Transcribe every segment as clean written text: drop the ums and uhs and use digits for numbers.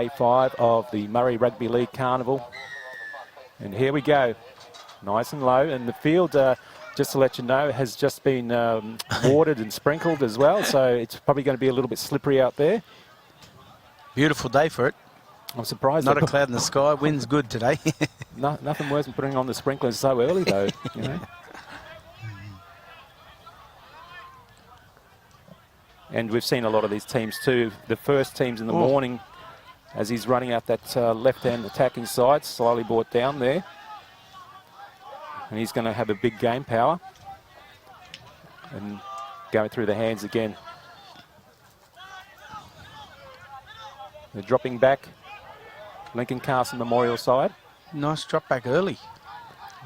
day 5 of the Murray Rugby League Carnival. And here we go, nice and low. And the field, just to let you know, has just been watered and sprinkled as well. So it's probably going to be a little bit slippery out there. Beautiful day for it. I'm surprised. Not a cloud in the sky. Wind's good today. Nothing worse than putting on the sprinklers so early, though. You know. And we've seen a lot of these teams too. The first teams in the morning, as he's running out that left-hand attacking side, slightly brought down there. And he's going to have a big game power. And going through the hands again. They're dropping back. Lincoln Carson Memorial side. Nice drop back early.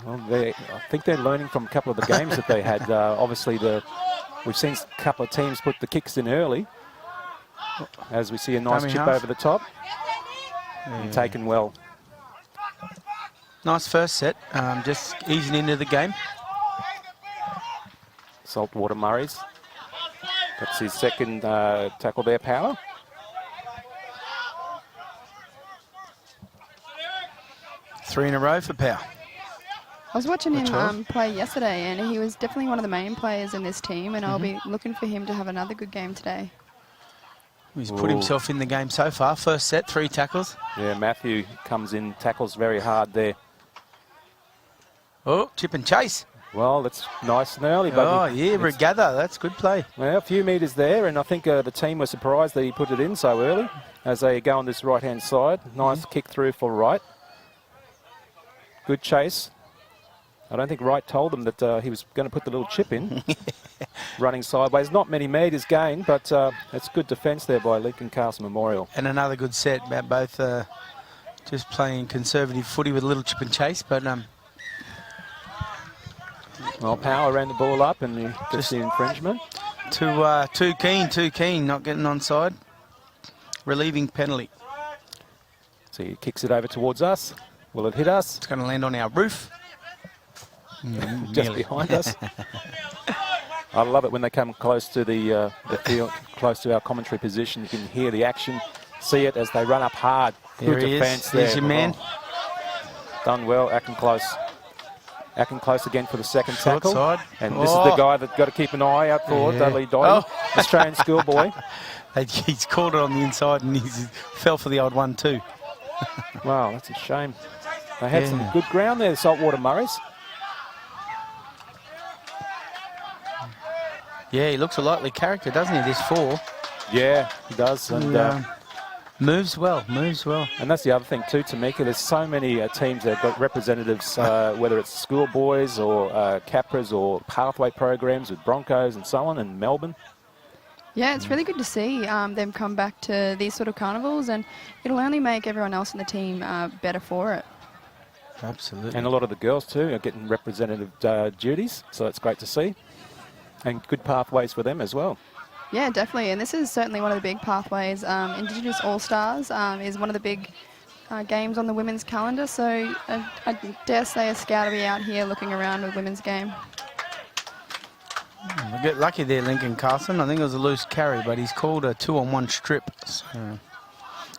Well, I think they're learning from a couple of the games that they had. Obviously, we've seen a couple of teams put the kicks in early. As we see a nice chip over the top. And taken well. Nice first set. Just easing into the game. Saltwater Murris. That's his second tackle there, power. Three in a row for Power. I was watching him play yesterday, and he was definitely one of the main players in this team, and I'll be looking for him to have another good game today. He's put himself in the game so far. First set, 3 tackles. Yeah, Matthew comes in, tackles very hard there. Oh, chip and chase. Well, that's nice and early. But oh, yeah, regather. That's good play. Well, a few metres there, and I think the team was surprised that he put it in so early as they go on this right-hand side. Nice kick through for Wright. Good chase. I don't think Wright told them that he was going to put the little chip in. Running sideways. Not many metres gained, but it's good defence there by Lincoln Carson Memorial. And another good set about both just playing conservative footy with a little chip and chase, but... well, Power ran the ball up and he gets the infringement. Too keen, not getting onside. Relieving penalty. So he kicks it over towards us. Will it hit us? It's going to land on our roof. Just behind us. I love it when they come close to the field, close to our commentary position. You can hear the action, see it as they run up hard. Good defence there. There's your man. Done well, acting close. Acting close again for the second tackle. Side. And this is the guy that's got to keep an eye out for, Dudley Dottie, Australian schoolboy. He's called it on the inside and he fell for the old one too. Wow, that's a shame. They had some good ground there, Saltwater Murris. Yeah, he looks a likely character, doesn't he, this 4? Yeah, he does. And moves well, moves well. And that's the other thing too, Tamika. There's so many teams that have got representatives, whether it's schoolboys or Capras or pathway programs with Broncos and so on in Melbourne. Yeah, it's really good to see them come back to these sort of carnivals, and it'll only make everyone else in the team better for it. Absolutely. And a lot of the girls too are getting representative duties, so that's great to see. And good pathways for them as well. Yeah, definitely. And this is certainly one of the big pathways. Indigenous All-Stars is one of the big games on the women's calendar. So I dare say a scout will be out here looking around with women's game. We'll get lucky there, Lincoln Carson. I think it was a loose carry, but he's called a 2-on-1 strip. So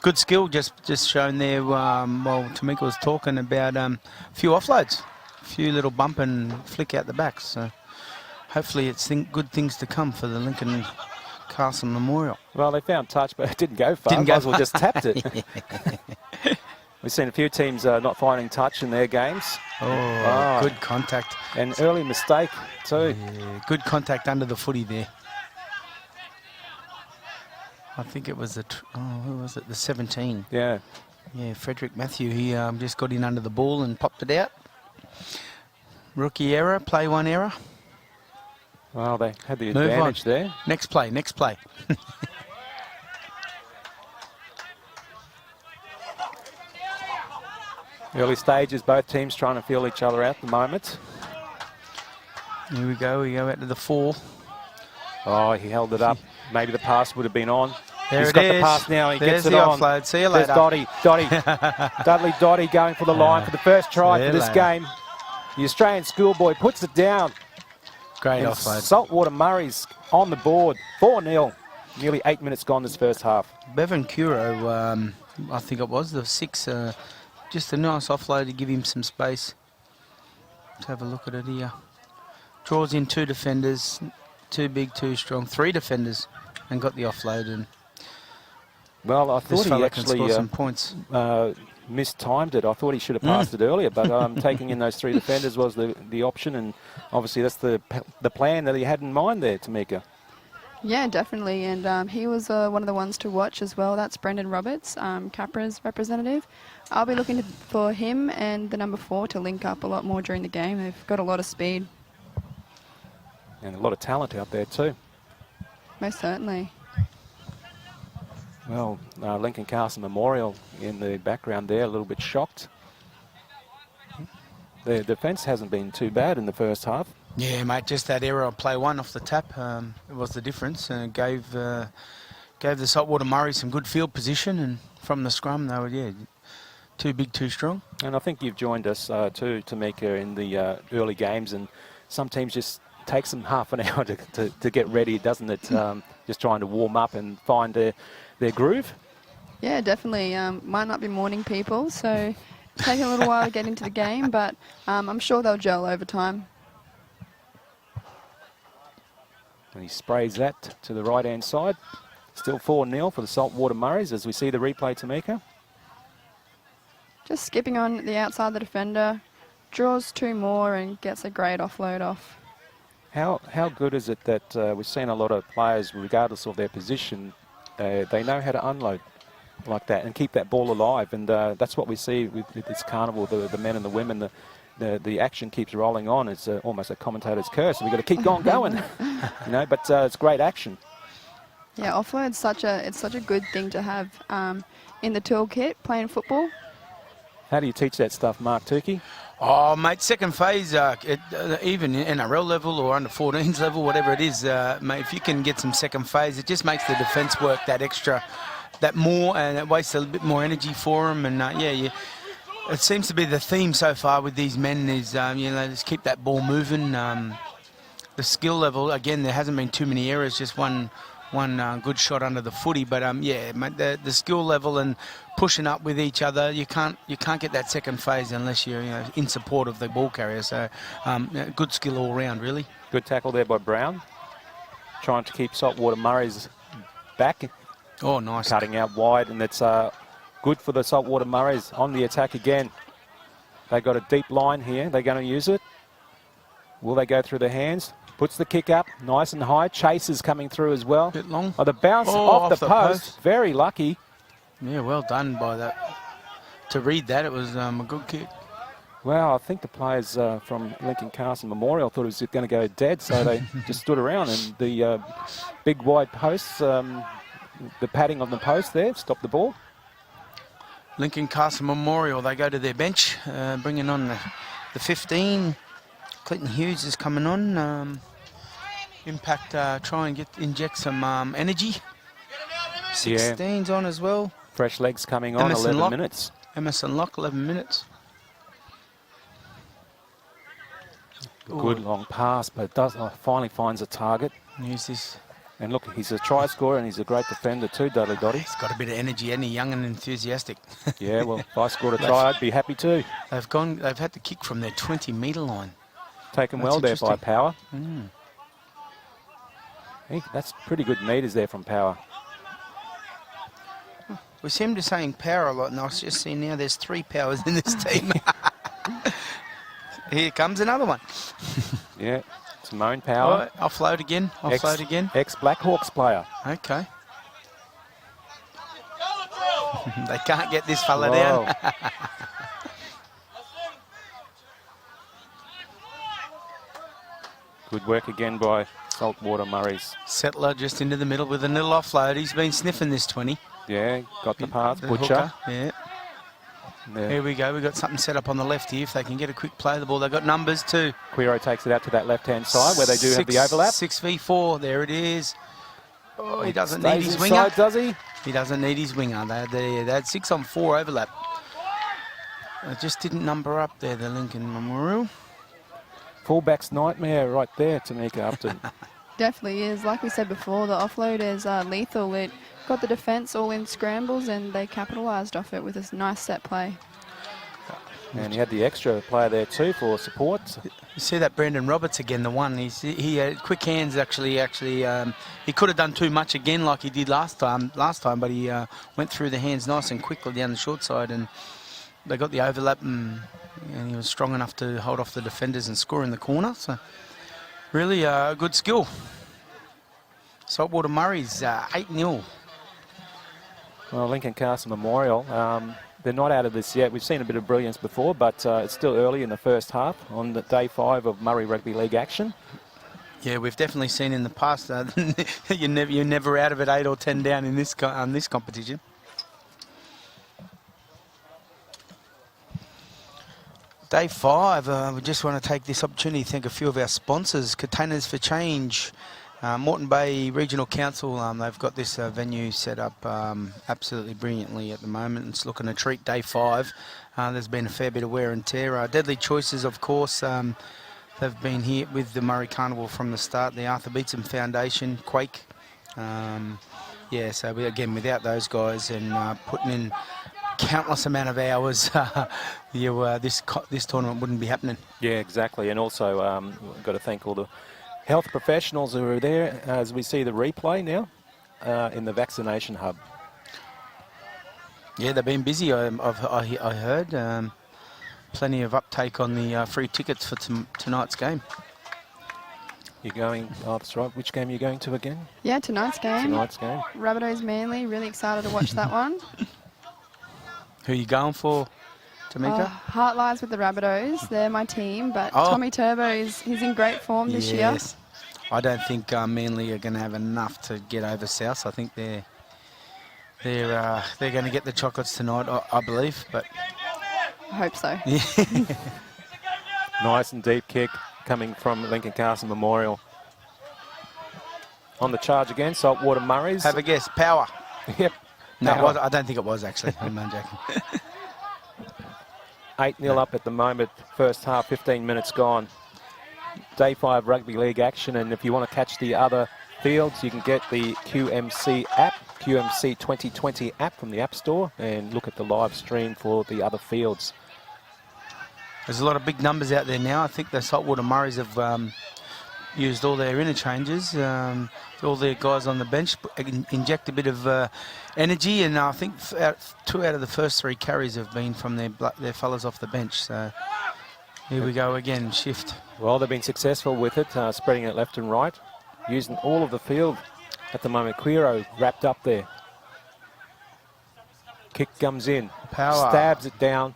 good skill just shown there while Tamika was talking about a few offloads. A few little bump and flick out the back. So hopefully it's good things to come for the Lincoln Carson Memorial. Well, they found touch, but it didn't go far. Didn't go far. Just tapped it. We've seen a few teams not finding touch in their games. Oh, good contact. An early mistake too. Yeah, good contact under the footy there. I think it was who was it? The 17. Yeah. Yeah, Frederick Matthew. He just got in under the ball and popped it out. Rookie error, play one error. Well, they had the advantage there. Next play, next play. Early stages, both teams trying to feel each other out at the moment. Here we go out to the 4. Oh, he held it up. Maybe the pass would have been on. He's got the pass now. He gets it on. Offload. See you later. There's Dudley Dottie going for the line for the first try for this game. The Australian schoolboy puts it down. Great offload. Saltwater Murris on the board. 4-0. Nearly 8 minutes gone this first half. Bevan Curo I think it was the 6. Just a nice offload to give him some space. Let's have a look at it here. Draws in 2 defenders, 2 big, 2 strong, 3 defenders, and got the offload. And well, I this thought he fella can score actually some points. mistimed it. I thought he should have passed it earlier, but taking in those 3 defenders was the option, and obviously that's the plan that he had in mind there, Tamika. Yeah, definitely, and he was one of the ones to watch as well. That's Brendan Roberts, Capra's representative. I'll be looking for him and the number 4 to link up a lot more during the game. They've got a lot of speed. And a lot of talent out there too. Most certainly. Well, Lincoln Carson Memorial in the background there, a little bit shocked. The defence hasn't been too bad in the first half. Yeah, mate, just that error on play 1 off the tap it was the difference, and it gave the Saltwater Murris some good field position, and from the scrum they were 2 big, 2 strong. And I think you've joined us too, Tamika, in the early games, and some teams just takes them half an hour to get ready, doesn't it? Just trying to warm up and find their groove. Yeah, definitely. Might not be morning people, so take a little while to get into the game, but I'm sure they'll gel over time. And he sprays that to the right-hand side. Still 4-0 for the Saltwater Murris as we see the replay, Tamika. Just skipping on the outside of the defender, draws 2 more and gets a great offload off. How good is it that we've seen a lot of players, regardless of their position, they know how to unload like that and keep that ball alive, and that's what we see with this carnival, the men and the women. The action keeps rolling on. It's almost a commentator's curse. We've got to keep on going, But it's great action. Yeah, offload's such a good thing to have in the toolkit playing football. How do you teach that stuff, Mark Tukey? Oh, mate, second phase, even NRL level or under 14s level, whatever it is, mate, if you can get some second phase, it just makes the defence work that extra, that more, and it wastes a bit more energy for them. And it seems to be the theme so far with these men is, just keep that ball moving. The skill level, again, there hasn't been too many errors, just one good shot under the footy. But mate, the skill level and pushing up with each other, you can't get that second phase unless you're in support of the ball carrier. So good skill all round, really. Good tackle there by Brown, trying to keep Saltwater Murris back. Oh, nice. Cutting out wide, and it's good for the Saltwater Murris on the attack again. They got a deep line here. They're going to use it. Will they go through the hands? Puts the kick up, nice and high. Chase is coming through as well. Bit long. Oh, the bounce off the post. Very lucky. Yeah, well done by that. To read that, it was a good kick. Well, I think the players from Lincoln Carson Memorial thought it was going to go dead, so they just stood around, and the big wide posts, the padding on the post there, stopped the ball. Lincoln Carson Memorial, they go to their bench, bringing on the 15. Clinton Hughes is coming on. Impact try and inject some energy. 16's on as well. Fresh legs coming on, 11 minutes. Emerson Locke, 11 minutes. Good long pass, but finally finds a target. Use this. And look, he's a try scorer and he's a great defender too, Dudley Dotty. He's got a bit of energy, and he's young and enthusiastic. Yeah, well, if I scored a try, I'd be happy too. They've had to kick from their 20-metre line. Taken well there by Power. That's pretty good meters there from Power. We seem to saying Power a lot, and I was just seeing now there's 3 Powers in this team. Here comes another one. Yeah, Simone Power. Oh, offload again. Ex-Blackhawks player. Okay. They can't get this fella down. Good work again by Saltwater Murris. Settler just into the middle with a little offload. He's been sniffing this 20. Yeah, got the pass. The Butcher. Hooker, yeah. Here we go. We've got something set up on the left here. If they can get a quick play of the ball, they've got numbers too. Quiro takes it out to that left-hand side where they do have the overlap. 6v4. There it is. Oh, he doesn't need his winger. Does he? He doesn't need his winger. They had 6-on-4 overlap. It just didn't number up there, the Lincoln Memorial. Fullback's nightmare right there, Tamika Upton. Definitely is. Like we said before, the offload is lethal. It got the defence all in scrambles, and they capitalised off it with this nice set play. And he had the extra player there too for support. You see that Brandon Roberts again, the one. He had quick hands, actually. He could have done too much again like he did last time, but he went through the hands nice and quickly down the short side, and they got the overlap, and he was strong enough to hold off the defenders and score in the corner. So really a good skill. Saltwater Murris 8-0. Well, Lincoln Carson Memorial, they're not out of this yet. We've seen a bit of brilliance before, but it's still early in the first half on the day 5 of Murray Rugby League action. Yeah, we've definitely seen in the past you're never out of it 8 or 10 down in this competition. Day 5, we just want to take this opportunity to thank a few of our sponsors. Containers for Change, Moreton Bay Regional Council, they've got this venue set up absolutely brilliantly at the moment. It's looking a treat. Day 5, there's been a fair bit of wear and tear. Deadly Choices, of course, they've been here with the Murray Carnival from the start. The Arthur Beetson Foundation, Quake. Yeah, so again, without those guys and putting in countless amount of hours, this tournament wouldn't be happening. Yeah, exactly. And also, we've got to thank all the health professionals who are there as we see the replay now in the vaccination hub. Yeah, they've been busy, I heard. Plenty of uptake on the free tickets for tonight's game. You're going, oh, that's right. Which game are you going to again? Yeah, tonight's game. Tonight's game. Rabbitohs Manly, really excited to watch that one. Who are you going for, Tamika? Heart lies with the Rabbitohs. They're my team, but Tommy Turbo, he's in great form this year. Yes. I don't think Manly are going to have enough to get over South. I think they're going to get the chocolates tonight, I believe. But I hope so. Yeah. Nice and deep kick coming from Lincoln Carson Memorial. On the charge again, Saltwater Murris. Have a guess. Power. Yep. No, I don't think it was, actually. I'm not joking. 8-0 up at the moment, first half, 15 minutes gone. Day 5 Rugby League action, and if you want to catch the other fields, you can get the QMC app, QMC 2020 app from the App Store, and look at the live stream for the other fields. There's a lot of big numbers out there now. I think the Saltwater Murris have used all their interchanges, all their guys on the bench, inject a bit of energy, and I think 2 out of the first 3 carries have been from their fellas off the bench. So here we go again, shift. Well, they've been successful with it, spreading it left and right, using all of the field at the moment. Quiro wrapped up there. Kick comes in, Power. Stabs it down.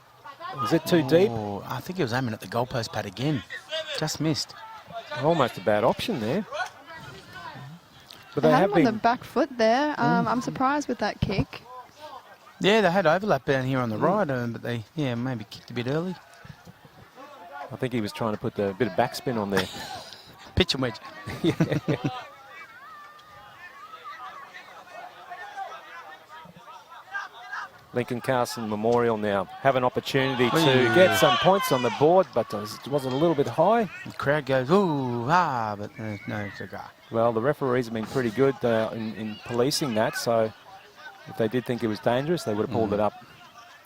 Is it too deep? I think he was aiming at the goalpost pad again. Just missed. Almost a bad option there. But They they had have him on been. the back foot there. I'm surprised with that kick. Yeah, they had overlap down here on the right, but they, maybe kicked a bit early. I think he was trying to put a bit of backspin on there. Pitch and wedge. Yeah. Lincoln Carson Memorial now have an opportunity to get some points on the board, but it wasn't a little bit high. The crowd goes, ooh, but no, it's a guy. Well, the referees have been pretty good in policing that, so if they did think it was dangerous, they would have pulled it up.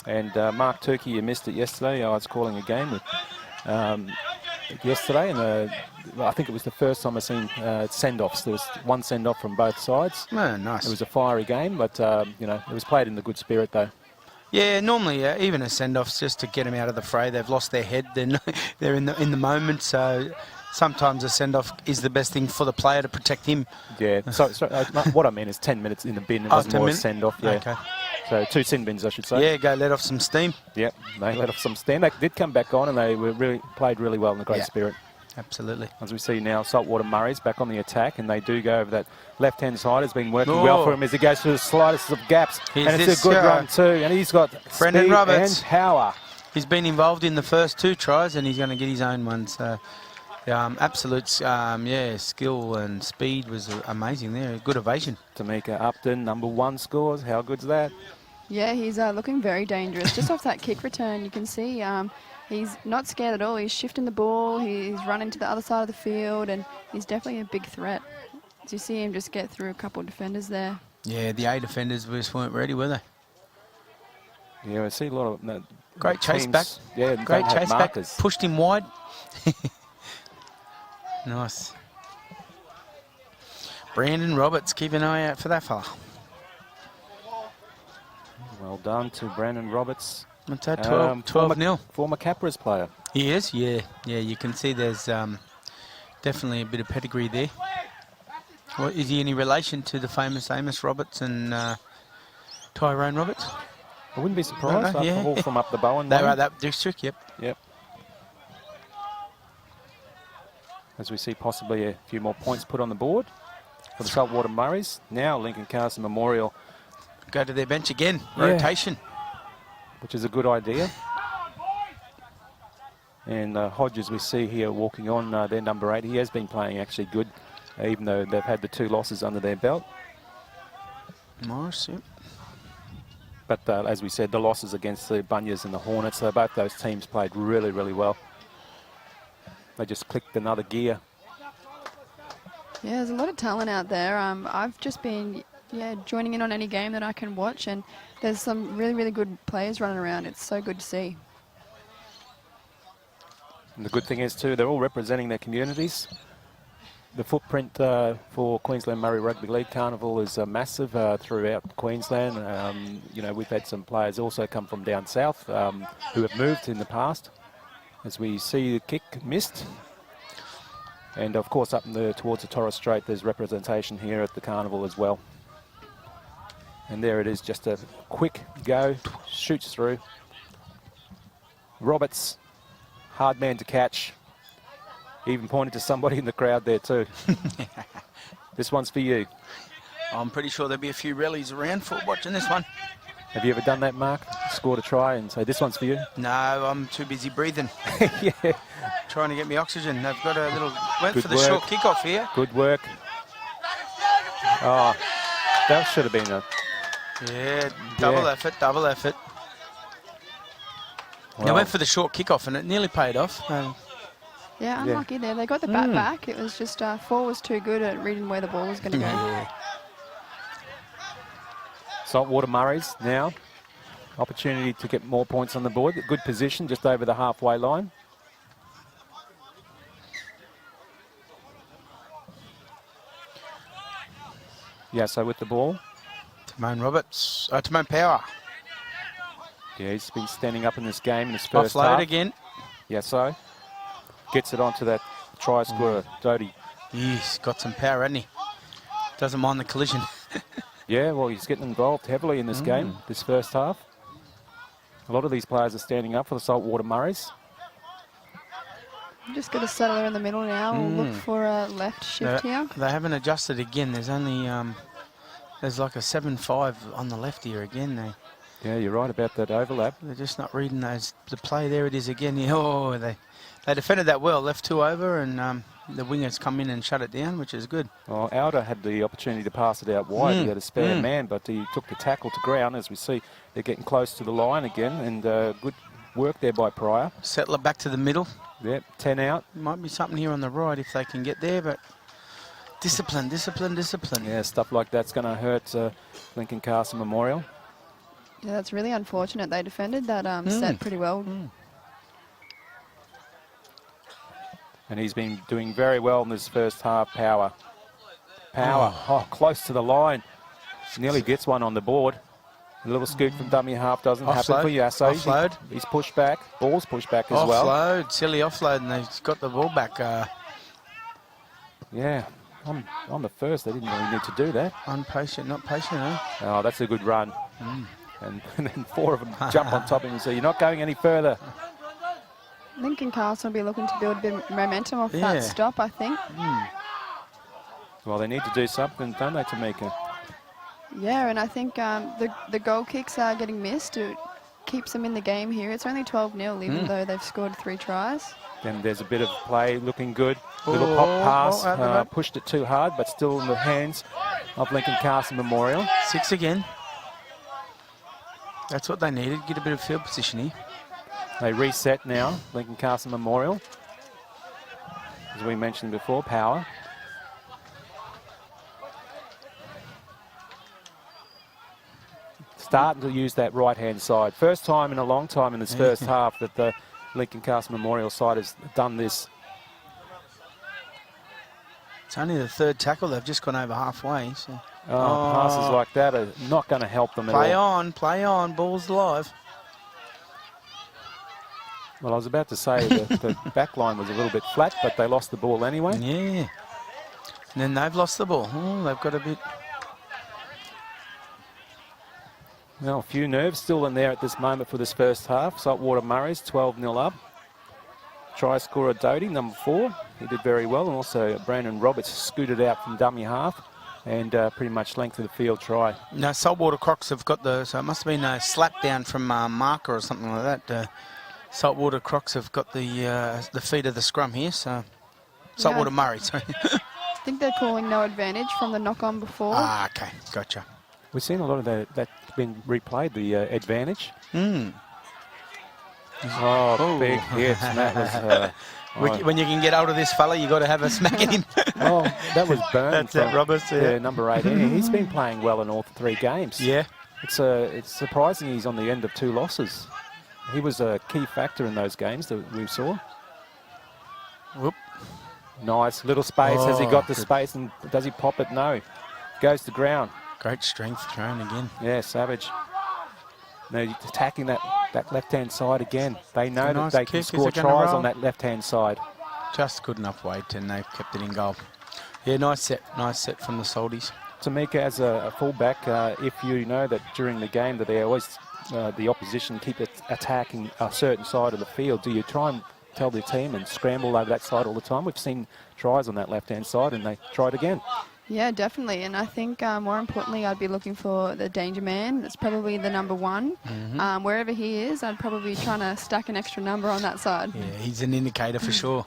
And Mark Turkey, you missed it yesterday. I was calling a game with yesterday, and I think it was the first time I've seen send-offs. There was one send-off from both sides. Oh, nice. It was a fiery game, but it was played in the good spirit, though. Yeah, normally even a send-off's just to get them out of the fray. They've lost their head. They're in the moment, so sometimes a send-off is the best thing for the player to protect him. Yeah. So what I mean is 10 minutes in the bin. It wasn't more a send-off. Yeah. Okay. So 2 sin bins, I should say. Yeah, go let off some steam. Yep. They let off some steam. They did come back on, and they were played really well in the great spirit. Absolutely. As we see now, Saltwater Murris back on the attack, and they do go over that left-hand side. It's been working well for him as he goes through the slightest of gaps. And it's a good run too. And he's got Brendan speed Roberts. and power. He's been involved in the first 2 tries, and he's going to get his own one. So, absolute, skill and speed was amazing there. Good ovation. Tamika Upton, number 1 scores. How good's that? Yeah, he's looking very dangerous. Just off that kick return, you can see he's not scared at all. He's shifting the ball. He's running to the other side of the field, and he's definitely a big threat. So you see him just get through a couple of defenders there. Yeah, the A defenders just weren't ready, were they? Yeah, I see a lot of Great chase teams, back. Yeah, Great don't have chase markers. back. Pushed him wide. Nice. Brandon Roberts, keep an eye out for that fella. Well done to Brandon Roberts. What's that, 12-0? Former Capras player. He is, yeah. Yeah, you can see there's definitely a bit of pedigree there. Well, is he any relation to the famous Amos Roberts and Tyrone Roberts? I wouldn't be surprised. No, yeah. All from up the Bowen They way. are that district, yep. Yep. As we see possibly a few more points put on the board for the Saltwater Murris. Now Lincoln Carson Memorial. Go to their bench again. Yeah. Rotation. Which is a good idea. And Hodges we see here walking on, their number 8. He has been playing actually good, even though they've had the 2 losses under their belt. Morris, yep. But as we said, the losses against the Bunyas and the Hornets, so both those teams played really, really well. They just clicked another gear. Yeah, there's a lot of talent out there. I've just been joining in on any game that I can watch, and there's some really, really good players running around. It's so good to see. And the good thing is too, they're all representing their communities. The footprint for Queensland Murray Rugby League Carnival is massive throughout Queensland. You know, we've had some players also come from down south who have moved in the past. As we see the kick missed. And of course up in towards the Torres Strait, there's representation here at the Carnival as well. And there it is, just a quick go, shoots through. Roberts, hard man to catch. He even pointed to somebody in the crowd there too. This one's for you. I'm pretty sure there'll be a few rallies around for watching this one. Have you ever done that, Mark? Scored a try and say, this one's for you? No, I'm too busy breathing. Yeah. Trying to get me oxygen. They've got a little... Went Good for the work. short kickoff here. Good work. Oh, that should have been a... Yeah, double Yeah. effort, double effort. They Well, went for the short kickoff and it nearly paid off. Yeah, unlucky there. They got the bat back. It was just 4 was too good at reading where the ball was going to go. Yeah. Saltwater Murris now. Opportunity to get more points on the board. Good position just over the halfway line. Yeah, so with the ball. Timone Roberts, Timone Power. Yeah, he's been standing up in this game in his first Offload half. again. Yeah, so. Gets it onto that try scorer, Doty. He's got some power, hasn't he? Doesn't mind the collision. Yeah, well, he's getting involved heavily in this game, this first half. A lot of these players are standing up for the Saltwater Murris. Just got to settle her in the middle now. We'll look for a left shift here. They haven't adjusted again. There's only there's like a 7-5 on the left here again. Yeah, you're right about that overlap. They're just not reading the play. There it is again. Oh, they defended that well. Left 2 over, and the wingers come in and shut it down, which is good. Well, Alder had the opportunity to pass it out wide. He had a spare man, but he took the tackle to ground. As we see, they're getting close to the line again, and good work there by Pryor. Settle it back to the middle. Yep, 10 out. Might be something here on the right if they can get there, but discipline, discipline, discipline. Yeah, stuff like that's going to hurt Lincoln Carson Memorial. Yeah, that's really unfortunate. They defended that set pretty well. And he's been doing very well in this first half. Power. Oh, close to the line. Nearly gets one on the board. A little scoot from dummy half doesn't happen for Yasso. Offload. He's pushed back. Ball's pushed back as well. Offload, silly offload, and they've got the ball back. Yeah, on the first, they didn't really need to do that. Unpatient, not patient, eh? Oh, that's a good run. And then 4 of them jump on top of him and say, you're not going any further. Lincoln Carson will be looking to build a bit of momentum off that stop, I think. Well, they need to do something, don't they, Tamika? Yeah, and I think the goal kicks are getting missed. It keeps them in the game here. It's only 12-0, even though they've scored 3 tries. Then there's a bit of play looking good. Little pop pass, pushed it too hard, but still in the hands of Lincoln Carson Memorial. 6 again. That's what they needed, get a bit of field position here. They reset now, Lincoln Carson Memorial. As we mentioned before, power. starting to use that right-hand side. First time in a long time in this first half that the Lincoln Carson Memorial side has done this. It's only the third tackle. They've just gone over halfway. So. Passes like that are not going to help them at all. Play on, ball's live. Well, I was about to say that the back line was a little bit flat, but they lost the ball anyway. Yeah. And then they've lost the ball. Oh, they've got a bit... Well, a few nerves still in there at this moment for this first half. Saltwater Murris 12-0 up. Try scorer Doty, number 4. He did very well. And also Brandon Roberts scooted out from dummy half and pretty much length of the field try. No, Saltwater Crocs have got the... So it must have been a slap down from Marker or something like that. Saltwater Crocs have got the feet of the scrum here. So Saltwater Murray, sorry. I think they're calling no advantage from the knock-on before. Ah, okay. Gotcha. We've seen a lot of that being replayed, the advantage. Oh, big hits. And that was... when you can get hold of this fella, you got to have a smack at him. Well, that was Burn. That's it, Roberts. Yeah, number 18. He's been playing well in all 3 games. Yeah. It's surprising he's on the end of 2 losses. He was a key factor in those games that we saw. Whoop. Nice. Little space. Has he got the space and does he pop it? No. Goes to ground. Great strength thrown again. Yeah, savage. Now attacking that left-hand side again. They know that they can score tries on that left-hand side. Just good enough weight and they've kept it in goal. Yeah, nice set from the Salties. Tamika, as a fullback, if you know that during the game that they always, the opposition keep attacking a certain side of the field, do you try and tell the team and scramble over that side all the time? We've seen tries on that left-hand side and they tried again. Yeah, definitely. And I think more importantly, I'd be looking for the danger man. That's probably the number 1. Wherever he is, I'd probably be trying to stack an extra number on that side. Yeah, he's an indicator for sure.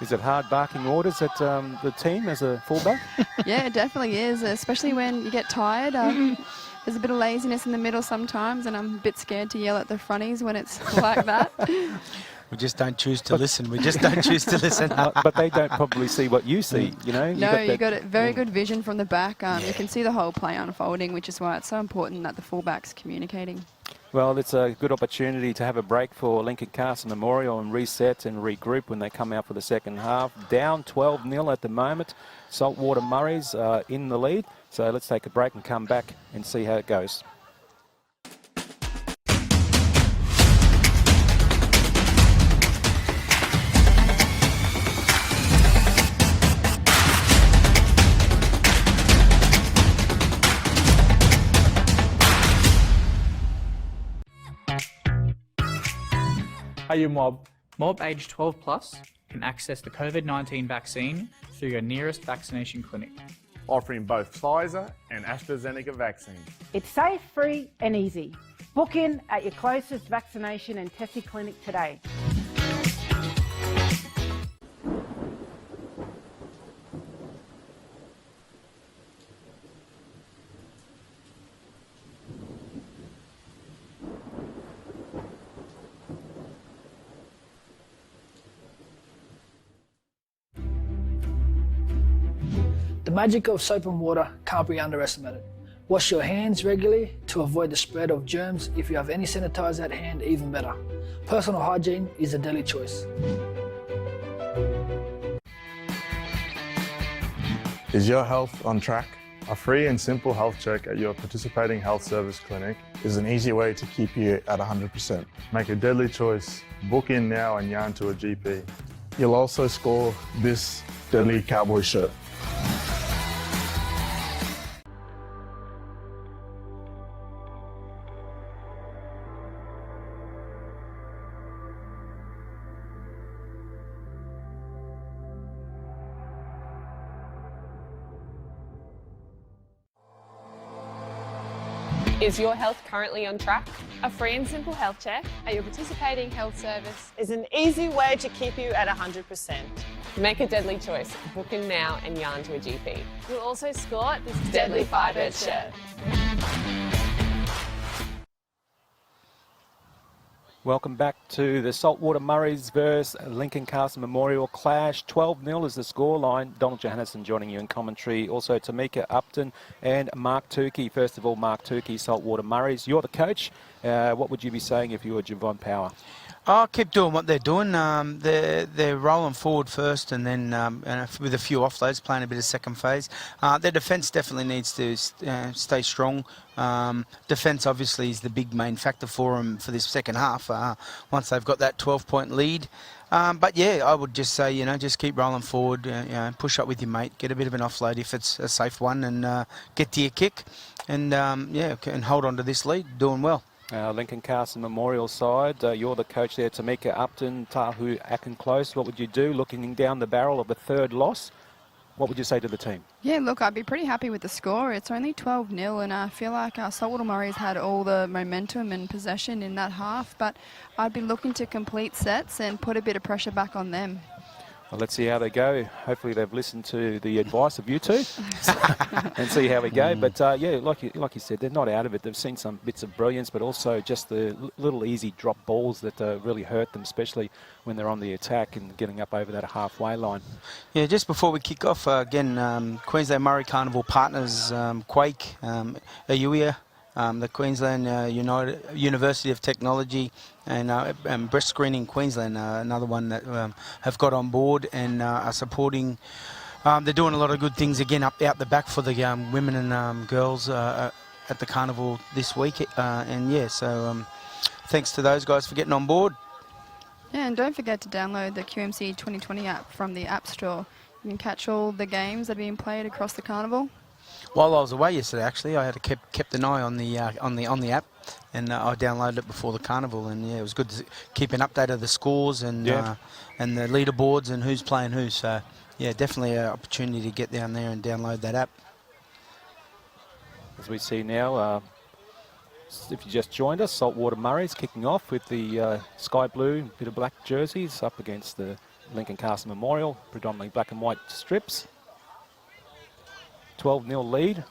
Is it hard barking orders at the team as a fullback? Yeah, it definitely is, especially when you get tired. There's a bit of laziness in the middle sometimes, and I'm a bit scared to yell at the fronties when it's like that. We just don't choose to listen. We just don't choose to listen. But they don't probably see what you see, you know? You got a very good vision from the back. You can see the whole play unfolding, which is why it's so important that the fullback's communicating. Well, it's a good opportunity to have a break for Lincoln Carson Memorial and reset and regroup when they come out for the second half. Down 12-0 at the moment. Saltwater Murris in the lead. So let's take a break and come back and see how it goes. Are you Mob? Mob age 12 plus can access the COVID-19 vaccine through your nearest vaccination clinic. Offering both Pfizer and AstraZeneca vaccines. It's safe, free and easy. Book in at your closest vaccination and testing clinic today. The magic of soap and water can't be underestimated. Wash your hands regularly to avoid the spread of germs. If you have any sanitizer at hand, even better. Personal hygiene is a daily choice. Is your health on track? A free and simple health check at your participating health service clinic is an easy way to keep you at 100%. Make a deadly choice. Book in now and yarn to a GP. You'll also score this deadly cowboy shirt. Is your health currently on track? A free and simple health check at your participating health service is an easy way to keep you at 100%. Make a deadly choice. Book in now and yarn to a GP. You'll also score this deadly Firebird shirt. Welcome back to the Saltwater Murris versus Lincoln Carson Memorial clash. 12-0 is the scoreline. Donald Johannesson joining you in commentary. Also Tamika Upton and Mark Tukey. First of all, Mark Tukey, Saltwater Murris. You're the coach. What would you be saying if you were Javon Power? Oh, keep doing what they're doing. They're rolling forward first, and then with a few offloads, playing a bit of second phase. Their defence definitely needs to stay strong. Defence obviously is the big main factor for them for this second half. Once they've got that 12-point lead. But yeah, I would just say, just keep rolling forward. Push up with your mate, get a bit of an offload if it's a safe one, and get to your kick, and and hold on to this lead. Doing well. Lincoln Carson Memorial side, you're the coach there, Tamika Upton, Tahu Akin-Close. What would you do looking down the barrel of a third loss? What would you say to the team? Yeah, look, I'd be pretty happy with the score. It's only 12-0, and I feel like Saltwater Murris had all the momentum and possession in that half, but I'd be looking to complete sets and put a bit of pressure back on them. Well, let's see how they go. Hopefully they've listened to the advice of you two and see how we go. But yeah, like you said, they're not out of it. They've seen some bits of brilliance, but also just the little easy drop balls that really hurt them, especially when they're on the attack and getting up over that halfway line. Yeah, just before we kick off, again, Queensland Murray Carnival partners, Quake, Ayuia, the Queensland University of Technology, and Breast Screening Queensland, another one that have got on board and are supporting. They're doing a lot of good things again out the back for the women and girls at the carnival this week. And yeah, so thanks to those guys for getting on board. Yeah, and don't forget to download the QMC 2020 app from the App Store. You can catch all the games that are being played across the carnival. While I was away yesterday, actually, I had kept an eye on the app, and I downloaded it before the carnival, and yeah, it was good to keep an update of the scores and the leaderboards and who's playing who. So yeah, definitely an opportunity to get down there and download that app. As we see now, if you just joined us, Saltwater Murris kicking off with the sky blue, bit of black jerseys up against the Lincoln Carson Memorial, predominantly black and white strips. 12-0 lead.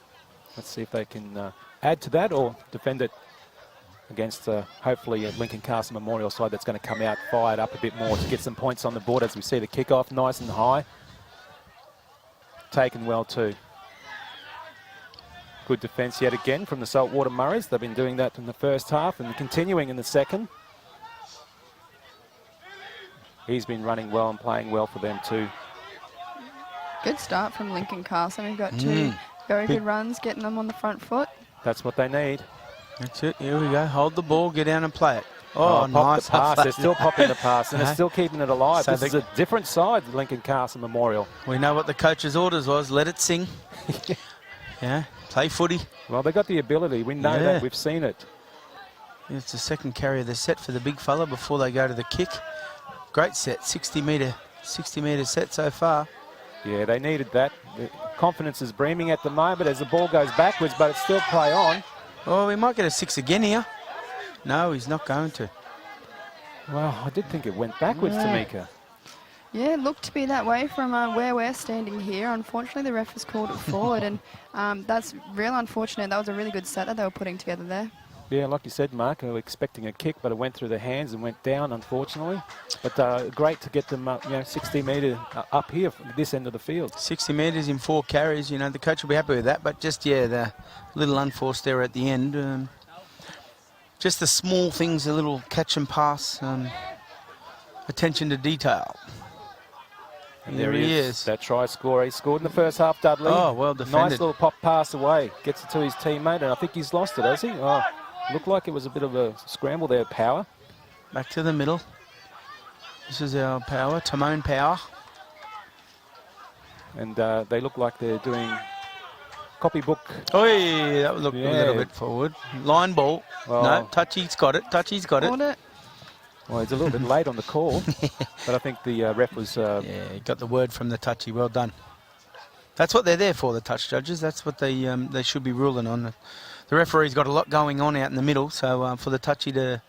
Let's see if they can add to that or defend it against hopefully a Lincoln Carson Memorial side that's going to come out fired up a bit more to get some points on the board as we see the kickoff nice and high. Taken well too. Good defence yet again from the Saltwater Murris. They've been doing that in the first half and continuing in the second. He's been running well and playing well for them too. Good start from Lincoln Carson. We've got two very good runs, getting them on the front foot. That's what they need. That's it. Here we go. Hold the ball, get down and play it. Oh, nice. The pass. They're still popping the pass, and they're still keeping it alive. So this is a different side, Lincoln Carson Memorial. We know what the coach's orders was. Let it sing. Yeah, play footy. Well, they got the ability. We know that. We've seen it. It's the second carry of the set for the big fella before they go to the kick. Great set, 60-metre set so far. Yeah, they needed that. The confidence is beaming at the moment as the ball goes backwards, but it's still play on. Oh, we might get a 6 again here. No, he's not going to. Well, I did think it went backwards, Tamika. Yeah, it looked to be that way from where we're standing here. Unfortunately, the ref has called it forward, and that's real unfortunate. That was a really good set that they were putting together there. Yeah, like you said, Mark, they were expecting a kick, but it went through the hands and went down, unfortunately. But great to get them, 60 metres up here from this end of the field. 60 metres in 4 carries, the coach will be happy with that. But just, the little unforced error at the end. Just the small things, a little catch and pass, attention to detail. And there he is. That try scorer. He scored in the first half, Dudley. Oh, well defended. Nice little pop pass away. Gets it to his teammate, and I think he's lost it, has he? Oh, looked like it was a bit of a scramble there, Power. Back to the middle. This is our Power, Timon Power. And they look like they're doing copybook. Oh, yeah, that looked a little bit forward. Line ball. Oh. No, Touchy's got it. Touchy's got it. Well, he's a little bit late on the call, but I think the ref was... he got the word from the touchy. Well done. That's what they're there for, the touch judges. That's what they should be ruling on. The referee's got a lot going on out in the middle, so for the touchy to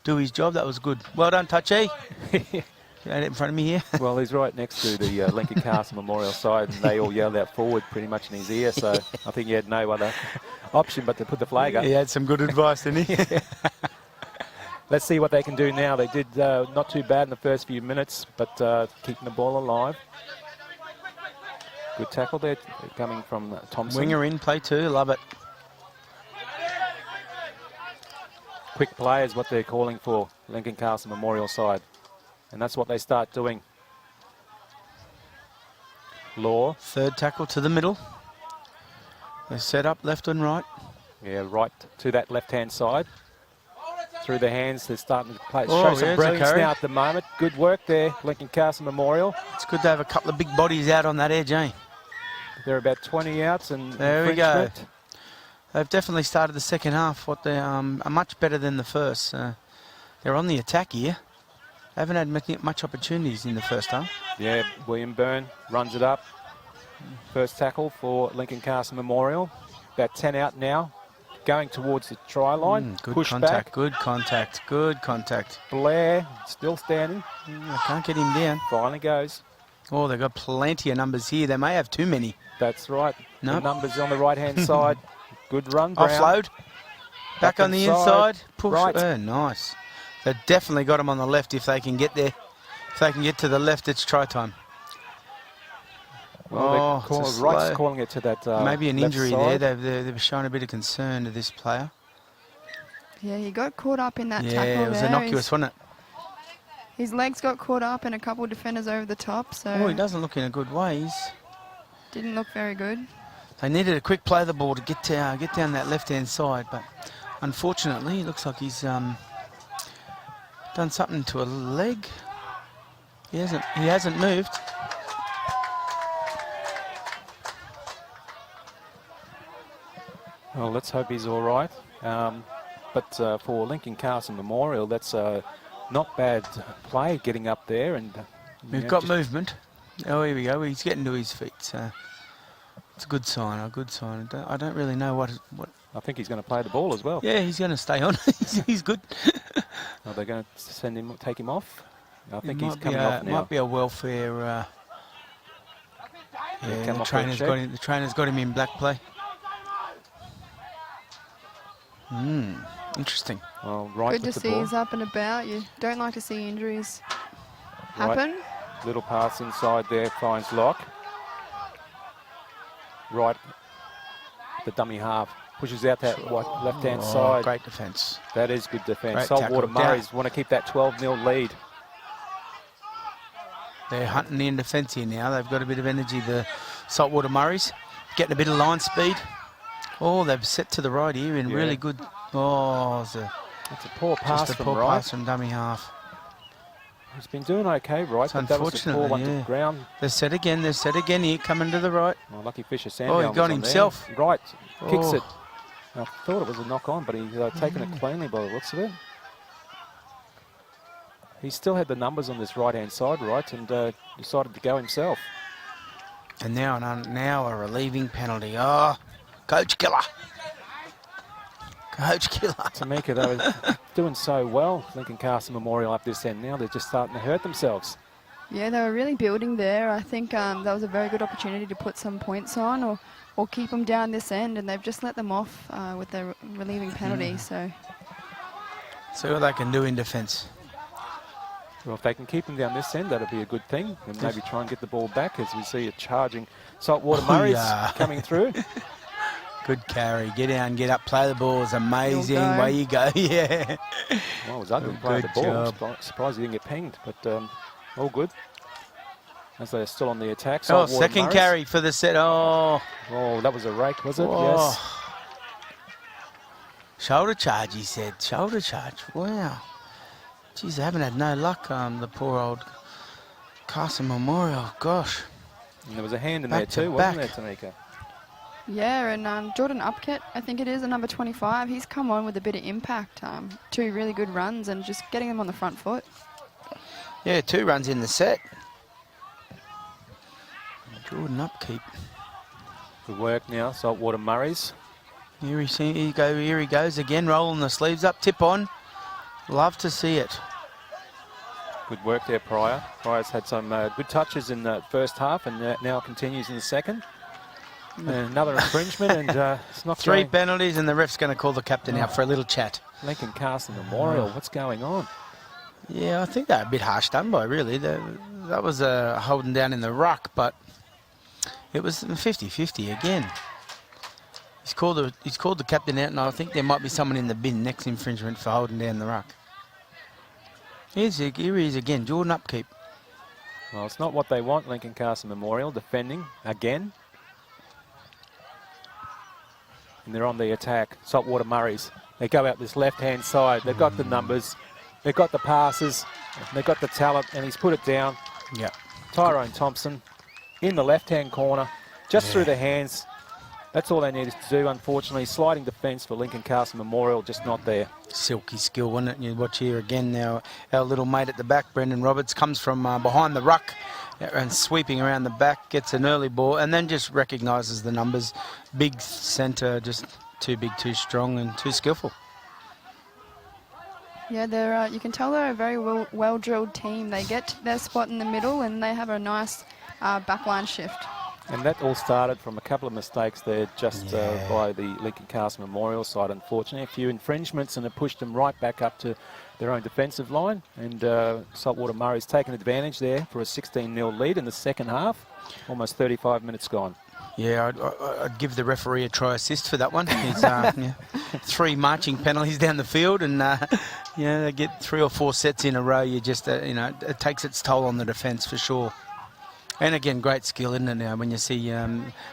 do his job, that was good. Well done, Touchy. You had it in front of me here. Well, he's right next to the Lincoln Carson Memorial side, and they all yelled out forward pretty much in his ear, so I think he had no other option but to put the flag up. He had some good advice, didn't he? Let's see what they can do now. They did not too bad in the first few minutes, but keeping the ball alive. Good tackle there coming from Thompson. Winger in play too, love it. Quick play is what they're calling for, Lincoln Carson Memorial side. And that's what they start doing. Law. Third tackle to the middle. They set up left and right. Yeah, right to that left-hand side. Through the hands, they're starting to play. Oh, Show some yeah, brilliance Zakari. now at the moment. Good work there, Lincoln Carson Memorial. It's good to have a couple of big bodies out on that edge, eh? They're about 20 outs and There we go. infringement. They've definitely started the second half. What they are much better than the first. They're on the attack here. They haven't had much opportunities in the first half. Yeah, William Byrne runs it up. First tackle for Lincoln Carson Memorial. About 10 out now. Going towards the try line. Good Push contact, back. good contact, good contact. Blair still standing. I can't get him down. Finally goes. Oh, they've got plenty of numbers here. They may have too many. That's right. Nope. The numbers on the right-hand side. Good run, Brown. Offload. Back on the inside. Push. Right. Oh, nice. They've definitely got him on the left if they can get there. If they can get to the left, it's try time. Well, Oh, it's a Wright's slow- calling it to that Maybe an left injury side. there. They've shown a bit of concern to this player. Yeah, he got caught up in that Yeah, tackle it was there. innocuous, wasn't it? His legs got caught up and a couple of defenders over the top, so Oh, he doesn't look in a good way. didn't look very good. They needed a quick play of the ball to get down that left-hand side, but unfortunately, it looks like he's done something to a leg. He hasn't moved. Well, let's hope he's all right. But for Lincoln Carson Memorial, that's not bad play getting up there. And We've got movement. Oh, here we go. He's getting to his feet. So it's a good sign. A good sign. I don't really know what. I think he's going to play the ball as well. Yeah, he's going to stay on. he's good. Are they going to take him off? I think It he's might coming be off now. Might be a welfare. come Yeah, the off trainer's that got check. him. The trainer's got him in black play. Interesting. Well, right Good to with the see ball. he's up and about. You don't like to see injuries happen. Little pass inside there, finds Lock. Right, the dummy half. Pushes out that left-hand side. Great defence. That is good defence. Great Saltwater tackle. Murris want to keep that 12-0 lead. They're hunting in defence here now. They've got a bit of energy. The Saltwater Murris getting a bit of line speed. Oh, they've set to the right here in really good. Oh, it's It's a poor pass just a from poor Wright. pass from dummy half. He's been doing okay, right? It's But that was a poor one unfortunately, to yeah. ground. They're set again. They're set again here, coming to the right. Well, lucky Fisher Oh, Sandown he was got on himself. there. Right, kicks Oh. it. I thought it was a knock on, but he's taken it cleanly by the looks of it. He still had the numbers on this right-hand side, right, and decided to go himself. And now a relieving penalty. Oh, Coach Killer. Coach Killer. Tamika, they were doing so well, Lincoln Carson Memorial up this end. Now they're just starting to hurt themselves. Yeah, they were really building there. I think that was a very good opportunity to put some points on or keep them down this end, and they've just let them off with the relieving penalty. So See what they can do in defence. Well, if they can keep them down this end, that'll be a good thing, and maybe try and get the ball back as we see a charging Saltwater Murris yeah. coming through. Good carry. Get down, get up, play the ball. It's amazing. You'll go. Way you go. Yeah. Well, it was ugly Good play the ball. job. I'm surprised he didn't get pinged, but all good. As they're still on the attack. Oh, Saltwater second Murris. carry for the set. Oh. Oh, that was a rake, was it? Whoa. Yes. Shoulder charge, he said. Shoulder charge. Wow. Geez, they haven't had no luck, the poor old Carson Memorial. Gosh. And there was a hand in Back there to too, wasn't back. there, Tamika? yeah, and Jordan Upkett, I think it is, a number 25. He's come on with a bit of impact. 2 really good runs and just getting them on the front foot. Yeah, 2 runs in the set. Jordan upkeep. Good work now, Saltwater Murris. Here he goes again, rolling the sleeves up, tip on. Love to see it. Good work there, Pryor. Pryor's had some good touches in the first half and now continues in the second. And another infringement and it's not 3 going. penalties and the ref's going to call the captain out for a little chat. Lincoln Carson Memorial, what's going on? Yeah, I think they're a bit harsh done by, really. That was a holding down in the ruck, but it was 50-50 again. He's called the captain out, and I think there might be someone in the bin, next infringement for holding down the ruck. Here he is again, Jordan Upkeep. Well, it's not what they want, Lincoln Carson Memorial, defending again. And they're on the attack, Saltwater Murris. They go out this left-hand side. They've got the numbers, they've got the passes, they've got the talent, and he's put it down. Yeah. Tyrone Thompson in the left-hand corner, just through the hands. That's all they needed to do, unfortunately. Sliding defence for Lincoln Carson Memorial, just not there. Silky skill, wasn't it? You watch here again now, our little mate at the back, Brendan Roberts, comes from behind the ruck and sweeping around the back, gets an early ball, and then just recognises the numbers. Big centre, just too big, too strong, and too skillful. Yeah, they're. You can tell they're a very well-drilled team. They get their spot in the middle, and they have a nice backline shift. And that all started from a couple of mistakes there just by the Lincoln Carson Memorial side, unfortunately. A few infringements, and it pushed them right back up to their own defensive line. And Saltwater Murris taken advantage there for a 16-0 lead in the second half. Almost 35 minutes gone. Yeah, I'd give the referee a try assist for that one. He's 3 marching penalties down the field, and they get 3 or 4 sets in a row. You just, it takes its toll on the defence for sure. And again, great skill, isn't it, now, when you see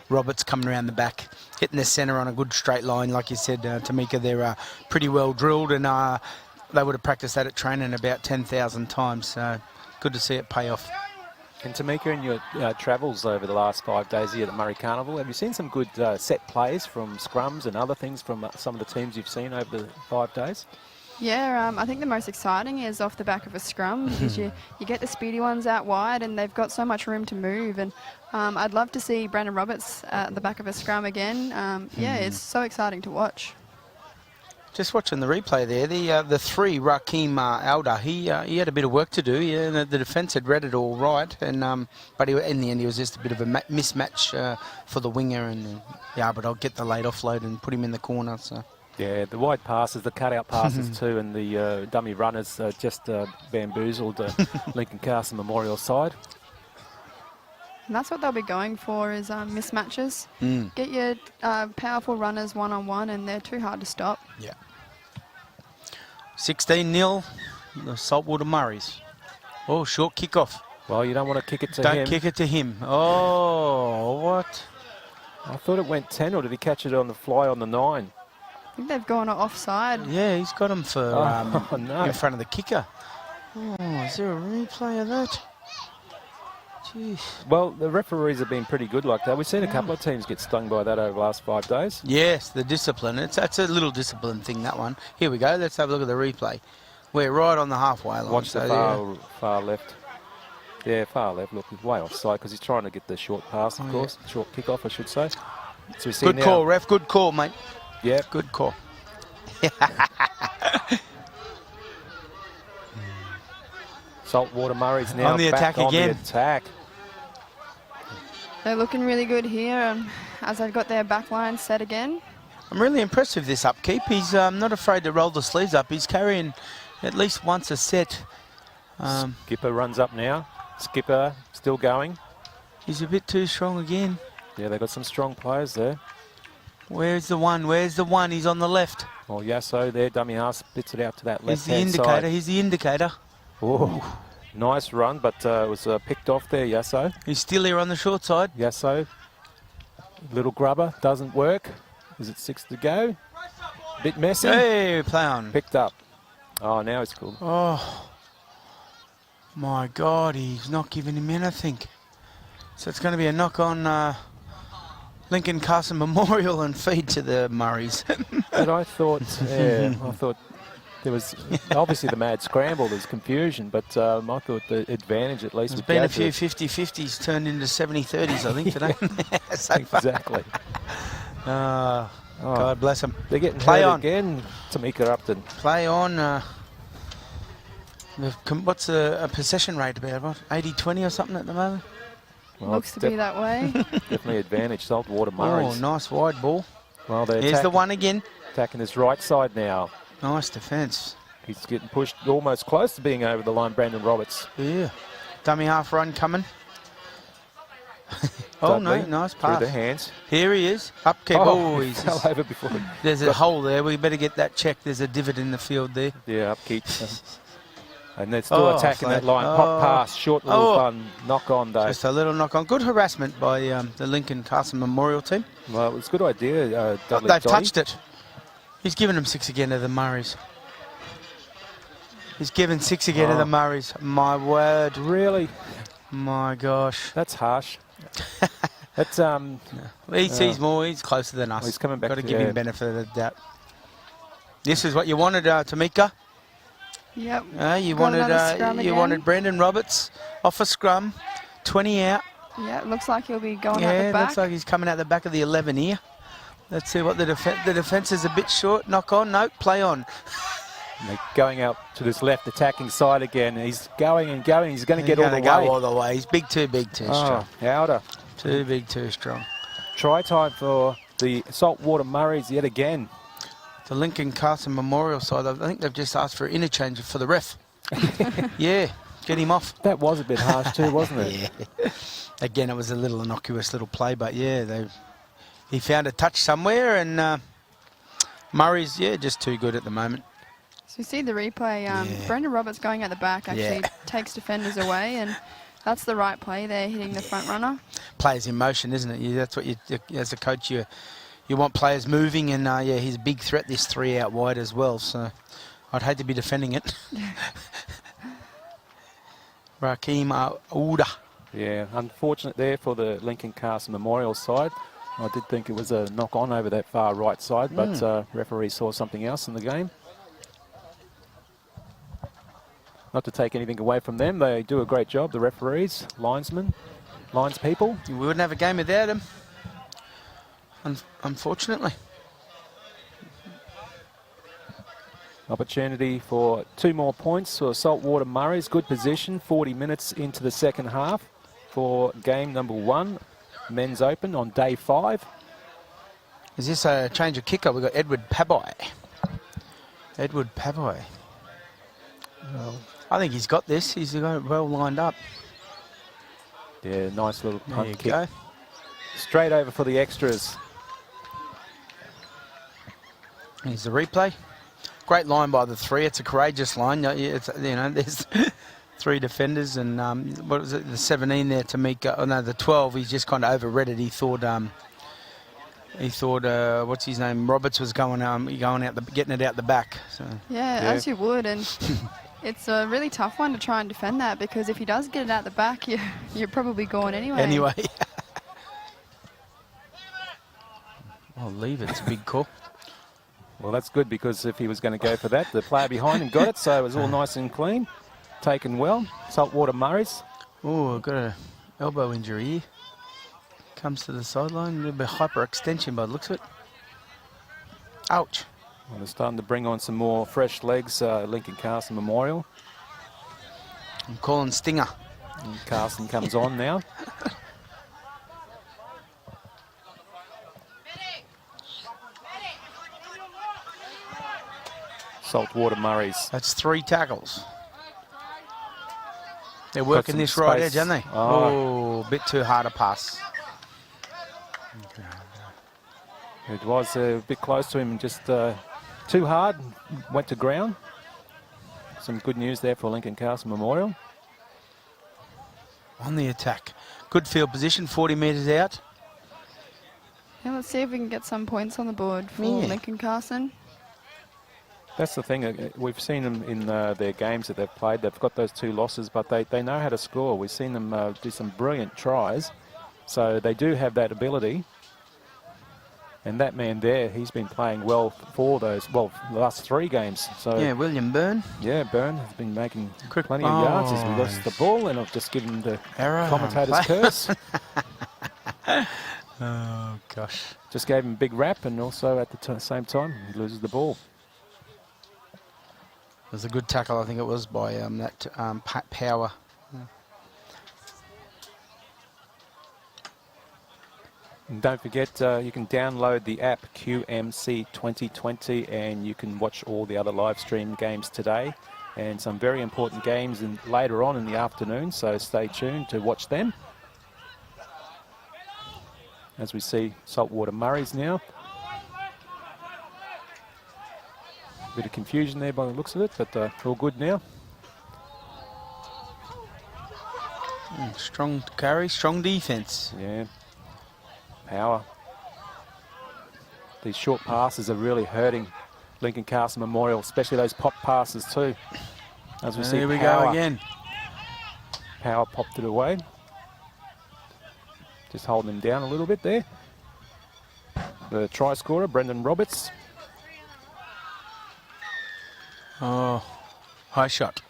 Roberts coming around the back, hitting the centre on a good straight line. Like you said, Tamika, they're pretty well drilled, and they would have practiced that at training about 10,000 times. So good to see it pay off. And Tamika, in your travels over the last 5 days here at the Murray Carnival, have you seen some good set plays from scrums and other things from some of the teams you've seen over the 5 days? Yeah, I think the most exciting is off the back of a scrum because you get the speedy ones out wide and they've got so much room to move. And I'd love to see Brandon Roberts at the back of a scrum again. Yeah, it's so exciting to watch. Just watching the replay there, the 3, Raheem Alda, he had a bit of work to do. Yeah, the defence had read it all right, and but in the end he was just a bit of a mismatch for the winger. And but I'll get the late offload and put him in the corner. So. Yeah, the wide passes, the cutout passes too, and the dummy runners just bamboozled Lincoln Carson Memorial side. And that's what they'll be going for is mismatches. Get your powerful runners one-on-one, and they're too hard to stop. Yeah. 16-0, the Saltwater Murris. Oh, short kickoff. Well, you don't want to kick it to him. Don't kick it to him. Oh, what? I thought it went 10, or did he catch it on the fly on the 9? I think they've gone offside. Yeah, he's got him for no. in front of the kicker. Oh, is there a replay of that? Jeez. Well, the referees have been pretty good like that. We've seen a couple of teams get stung by that over the last 5 days. Yes, the discipline. That's a little discipline thing, that one. Here we go. Let's have a look at the replay. We're right on the halfway line. Watch the far left. Yeah, far left. Look, he's way offside because he's trying to get the short pass, of course. Yeah. Short kick-off, I should say. So we see good call, ref. Good call, mate. Yeah. Good call. Saltwater Murris now on the attack back again. On the attack. They're looking really good here as they've got their back line set again. I'm really impressed with this upkeep. He's not afraid to roll the sleeves up. He's carrying at least once a set. Skipper runs up now. Skipper still going. He's a bit too strong again. Yeah, they've got some strong players there. Where's the one? Where's the one? He's on the left. Well, Yasso there, dummy half, spits it out to that He's left-hand the indicator. side. He's the indicator. Oh, nice run, but it was picked off there, Yasso. He's still here on the short side. Yasso, little grubber, doesn't work. Is it 6 to go? Bit messy. Hey, play on. Picked up. Oh, now it's cool. Oh, my God, he's not giving him anything. So it's going to be a knock on Lincoln Carson Memorial and feed to the Murris. But I thought there was obviously the mad scramble, there's confusion, but I thought the advantage at least. There's been a few 50-50s turned into 70-30s, I think, today. So exactly. God bless them. They're getting play hurt on again, Tamika Upton. Play on. What's a possession rate about? What, 80-20 or something at the moment? Well, looks to be that way. Definitely advantage Saltwater Murris. Oh, nice wide ball. Well, here's the one again. Attacking this right side now. Nice defence. He's getting pushed almost close to being over the line, Brandon Roberts. Yeah. Dummy half run coming. Oh, no, Dudley nice through pass. the hands. Here he is. Up kick. Oh, Oh, he he's fell over before. there's a hole there. We better get that checked. There's a divot in the field there. Yeah, upkeep. And they're still Oh, attacking flag. that line. Pop pass, short little knock on though. Just a little knock on. Good harassment by the Lincoln Carson Memorial team. Well, it was a good idea, Dudley. They've Dotty. touched it. He's given them 6 again to the Murris. He's given 6 again to the Murris. My word. Really? My gosh. That's harsh. That's He sees more. He's closer than us. Well, he's coming back Got to to- give yeah. him benefit of the doubt. This is what you wanted, Tamika. Yep. You Got wanted another scrum you again. wanted Brandon Roberts off a scrum, 20 out. Yeah, it looks like he'll be going out Yeah, the back. looks like he's coming out the back of the 11 here. Let's see what the defence is a bit short. Knock on, nope, play on. they're going out to this left attacking side again. He's going and going. He's going to get all the He's gonna way. go all the way. He's too big, too strong. Outer. Too big, too strong. Try time for the Saltwater Murris yet again. The Lincoln Carson Memorial side, I think they've just asked for an interchange for the ref. Yeah, get him off. That was a bit harsh too, wasn't it? Yeah. Again, it was a little innocuous little play, but yeah, he found a touch somewhere, and Murray's, just too good at the moment. So you see the replay, Brendan Roberts going at the back actually takes defenders away, and that's the right play there, hitting the front runner. Players in motion, isn't it? That's what you, as a coach, you want players moving, and he's a big threat this 3 out wide as well, so I'd hate to be defending it. Raheem Ouda. Yeah, unfortunate there for the Lincoln Carson Memorial side. I did think it was a knock on over that far right side, but referee saw something else in the game. Not to take anything away from them, they do a great job, the referees, linesmen, lines people. We wouldn't have a game without him, unfortunately. Opportunity for 2 more points for Saltwater Murris. Good position, 40 minutes into the second half for game number 1, Men's Open on day 5. Is this a change of kicker? We've got Edward Paboy. Edward Paboy. Well, I think he's got this. He's got it well lined up. Yeah, nice little There punt you kick. go. Straight over for the extras. Here's the replay. Great line by the 3. It's a courageous line. It's, there's 3 defenders, and what was it? The 17 there, Tamika. Oh no, the 12. He's just kind of overread it. He thought what's his name? Roberts was going out, getting it out the back. So. Yeah, as you would, and it's a really tough one to try and defend that, because if he does get it out the back, you're probably gone anyway. Anyway. I'll leave it. It's a big call. Well, that's good, because if he was going to go for that, the player behind him got it, so it was all nice and clean. Taken well. Saltwater Murris. Oh, I've got an elbow injury here. Comes to the sideline. A little bit hyperextension by the looks of it. Ouch. Well, they're starting to bring on some more fresh legs, Lincoln Carson Memorial. I'm calling Stinger. And Carson comes on now. Saltwater Murris. That's 3 tackles. They're working some this right space. edge, aren't they? Oh. A bit too hard a pass. It was a bit close to him, just too hard, went to ground. Some good news there for Lincoln Carson Memorial. On the attack. Good field position, 40 metres out. Yeah, let's see if we can get some points on the board for Lincoln Carson. That's the thing, we've seen them in their games that they've played. They've got those 2 losses, but they know how to score. We've seen them do some brilliant tries. So they do have that ability. And that man there, he's been playing well for those, the last 3 games. So Yeah, William Byrne. yeah, Byrne has been making plenty of yards as we lost the ball, and I've just given the Error. commentator's curse. Oh, gosh. Just gave him a big rap, and also at the same time, he loses the ball. It was a good tackle, I think it was, by Power. And don't forget, you can download the app QMC 2020 and you can watch all the other live stream games today and some very important games later on in the afternoon, so stay tuned to watch them. As we see Saltwater Murris now. Bit of confusion there by the looks of it, but all good now. Strong carry, strong defence. Yeah. Power. These short passes are really hurting Lincoln Carson Memorial, especially those pop passes too. As we see, here we Power. go again. Power popped it away. Just holding him down a little bit there. The try scorer, Brendan Roberts. Oh, high shot.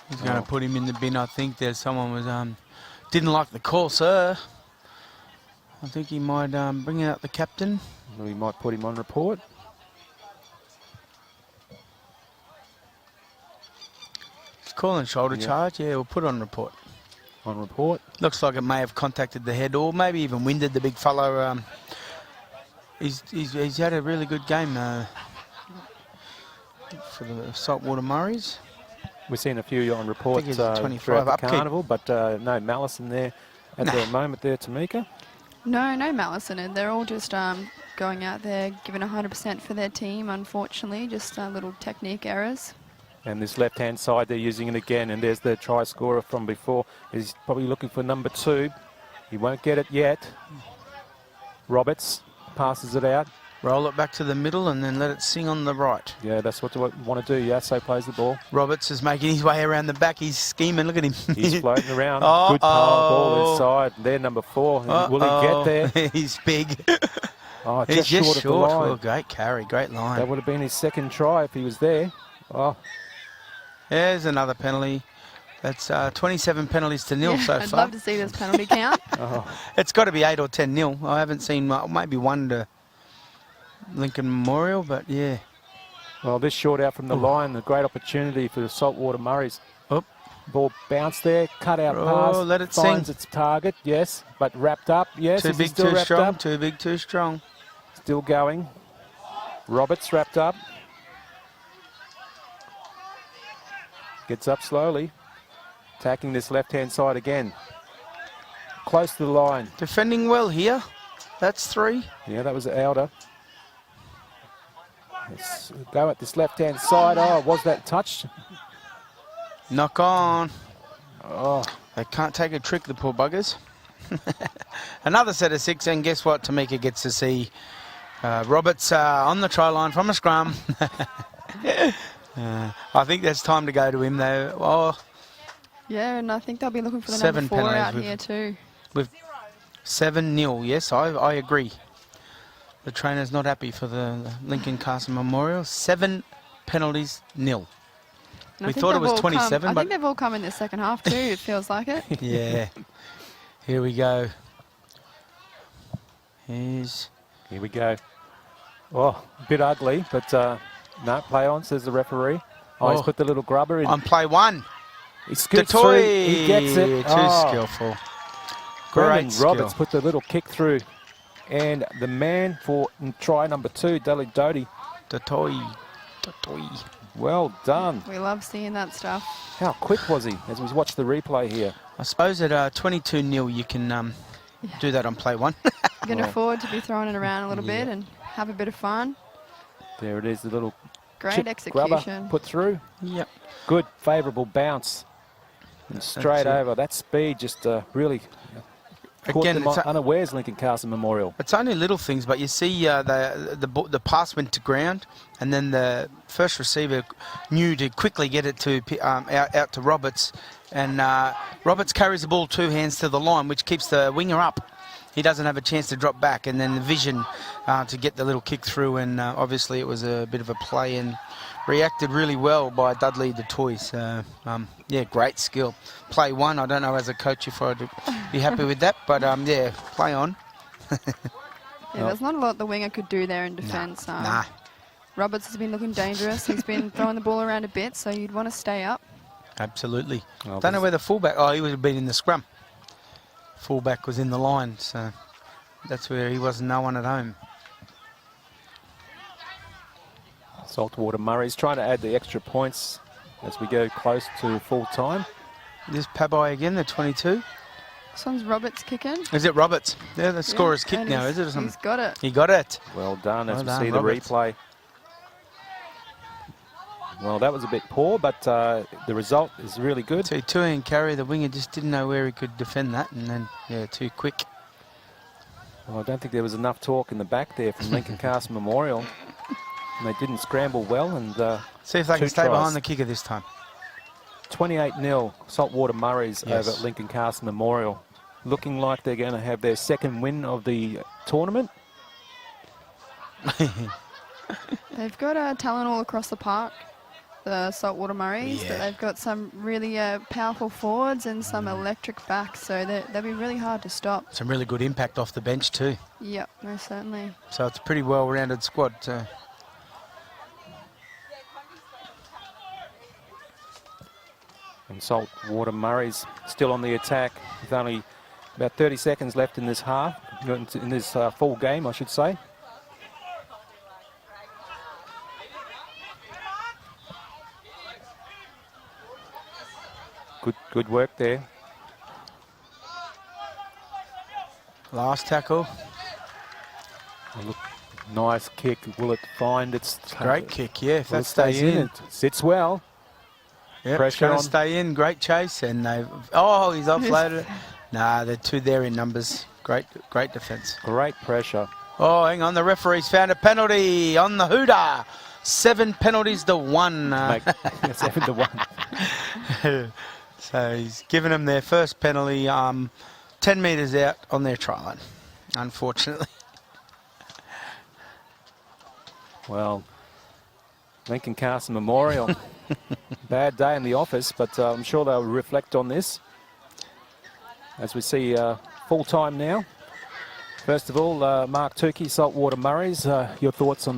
He's going to put him in the bin. I think there's someone was didn't like the call, sir. I think he might bring out the captain. We might put him on report. He's calling shoulder charge. Yeah, we'll put on report. On report. Looks like it may have contacted the head or maybe even winded the big fellow. He's had a really good game for the Saltwater Murris. We're seeing a few on report throughout the upkeep. carnival, but no malice in there at the moment there, Tamika. No malice in it. They're all just going out there, giving 100% for their team, unfortunately. Just little technique errors. And this left-hand side, they're using it again, and there's the try scorer from before. He's probably looking for number 2. He won't get it yet. Roberts passes it out. Roll it back to the middle and then let it sing on the right. Yeah, that's what we want to do. Yasso plays the ball. Roberts is making his way around the back. He's scheming. Look at him. He's floating around. Good ball inside. There, number 4. Will he get there? He's big. Oh, He's just short. Of the line. Oh, great carry. Great line. That would have been his second try if he was there. Oh. There's another penalty. That's 27 penalties to nil so far. I'd love to see this penalty count. It's got to be 8 or 10 nil. I haven't seen maybe one to Lincoln Memorial, but yeah. Well, this short out from the line, a great opportunity for the Saltwater Murris. Oh. Ball bounced there, cut out pass. Let it finds sing. Its target, yes, but wrapped up, yes. Too big, too strong. Too big, too strong. Still going. Roberts wrapped up. Gets up slowly. Attacking this left-hand side again. Close to the line. Defending well here. That's 3. Yeah, that was Elder. Let's go at this left-hand side. Oh, was that touched? Knock on. Oh. They can't take a trick, the poor buggers. Another set of 6, and guess what? Tamika gets to see Roberts on the try line from a scrum. I think there's time to go to him, though. Oh. Yeah, and I think they'll be looking for the 7 number 4 out penalties here too. With 7-0, yes, I agree. The trainer's not happy for the Lincoln Carson Memorial. 7 penalties, 0. And we thought it was 27, I but think they've all come in the second half too, it feels like it. yeah. Here we go. Here we go. Oh, a bit ugly, but no, play on, says the referee. Oh, he's put the little grubber in. On play 1. He scoots through. He gets it. Too skillful. Brendan Great Roberts skill. put the little kick through. And the man for try number 2, Deli Doty. Dotoi. Well done. We love seeing that stuff. How quick was he as we watch the replay here? I suppose at 22-0 you can do that on play 1. You can afford to be throwing it around a little bit and have a bit of fun. There it is, the little Great chip execution. grubber put through. Yep. Good, favourable bounce. And straight over. That speed just really caught them unawares, Lincoln Carson Memorial. It's only little things, but you see the pass went to ground, and then the first receiver knew to quickly get it to out to Roberts, and Roberts carries the ball 2 hands to the line, which keeps the winger up. He doesn't have a chance to drop back, and then the vision to get the little kick through, and obviously it was a bit of a play and reacted really well by Dudley the toy. So yeah, great skill. Play 1. I don't know as a coach if I'd be happy with that, but yeah, play on. Yeah, there's not a lot the winger could do there in defence. Nah. Roberts has been looking dangerous. He's been throwing the ball around a bit, so you'd want to stay up. Absolutely. Well, Don't know where the fullback. Oh, he would have been in the scrum. fullback was in the line, so that's where he wasn't no one at home. Saltwater Murris trying to add the extra points as we go close to full time. There's Pabai again, the 22. This one's Roberts kicking. Is it Roberts? Yeah, the scorer's kick and now, is it? Or something? He's got it. He got it. Well done, as Well we done, see Roberts. the replay. Well, that was a bit poor, but the result is really good. So Tui and Carey, the winger, just didn't know where he could defend that, and then, yeah, too quick. Well, I don't think there was enough talk in the back there from Lincoln Carson Memorial. And they didn't scramble well. And see if they can 2 stay tries. behind the kicker this time. 28-0, Saltwater Murris Yes. over at Lincoln Carson Memorial. Looking like they're going to have their second win of the tournament. They've got talent all across the park, the Saltwater Murris. Yeah. But they've got some really powerful forwards and some electric backs, so they'll be really hard to stop. Some really good impact off the bench too. Yep, most certainly. So it's a pretty well-rounded squad. And Saltwater Murris still on the attack with only about 30 seconds left in this half, in this full game, I should say. Good work there. Last tackle. Oh, look, nice kick. Will it find its Great kick, yeah. If Will that it stay stays in. It sits well. Yep, Pressure it's going on. to stay in. Great chase, and they've. Oh, he's offloaded it. Nah, they're 2 there in numbers. Great defence. Great pressure. Oh, hang on. The referee's found a penalty on the hooter. 7 penalties to 1. 7 to 1. So he's given them their first penalty 10 metres out on their try line, unfortunately. Well, Lincoln Carson Memorial. Bad day in the office, but I'm sure they'll reflect on this as we see full time now. First of all, Mark Tukey, Saltwater Murris, your thoughts on that?